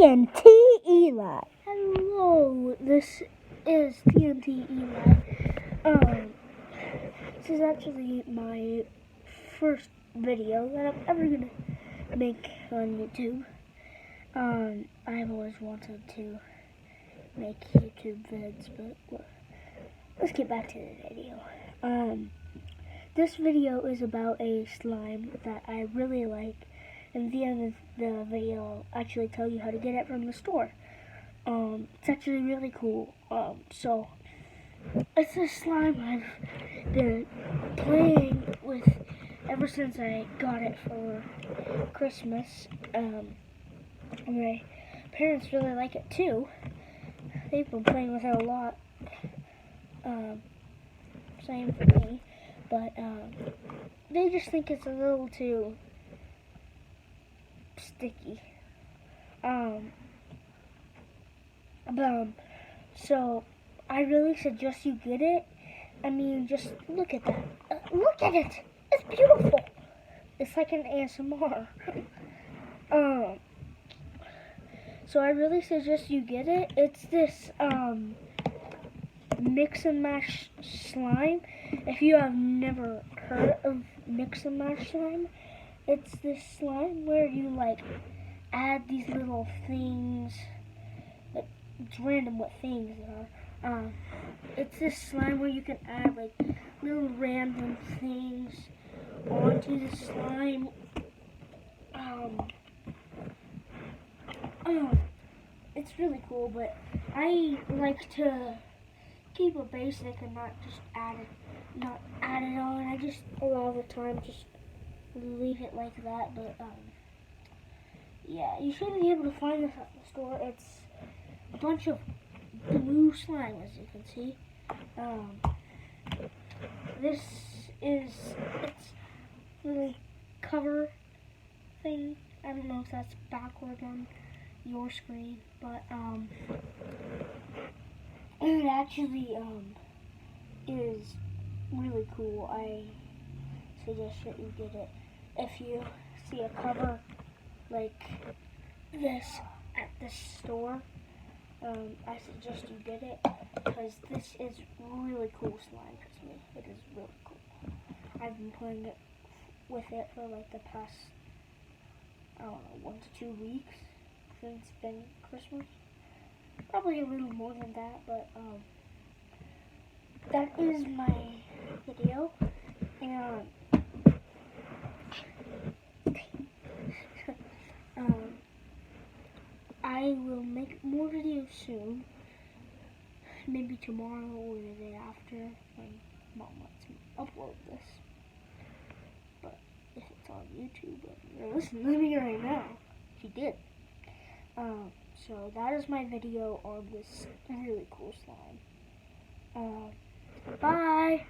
TNT-ELI. Hello, this is TNT-ELI. This is actually my first video that I'm ever gonna make on YouTube. I've always wanted to make YouTube vids, but let's get back to the video. This video is about a slime that I really like. And at the end of the video, I'll actually tell you how to get it from the store. It's actually really cool. So it's a slime I've been playing with ever since I got it for Christmas. My parents really like it too. They've been playing with it a lot. Same for me, but they just think it's a little too sticky. So I really suggest you get it. I mean, just look at that. Look at it. It's beautiful. It's like an ASMR. So I really suggest you get it. It's this mix and mash slime. If you have never heard of mix and mash slime, it's this slime where you like add these little things. It's random what things are. It's this slime where you can add like little random things onto the slime. It's really cool, but I like to keep it basic and not just add it on. I just a lot of the time just leave it like that, but yeah, you should be able to find this at the store. It's a bunch of blue slime, as you can see. It's really cover thing. I don't know if that's backward on your screen, but it actually is really cool. I suggest that you get it. If you see a cover like this at the store, I suggest you get it because this is really cool slime. Trust me, it is really cool. I've been playing it with it for like the past, I don't know, 1 to 2 weeks since it's been Christmas. Probably a little more than that, but that is my video, and I will make more videos soon, maybe tomorrow or the day after when Mom lets me upload this. But if it's on YouTube and you're listening to me right now, she did. So that is my video on this really cool slime. Bye!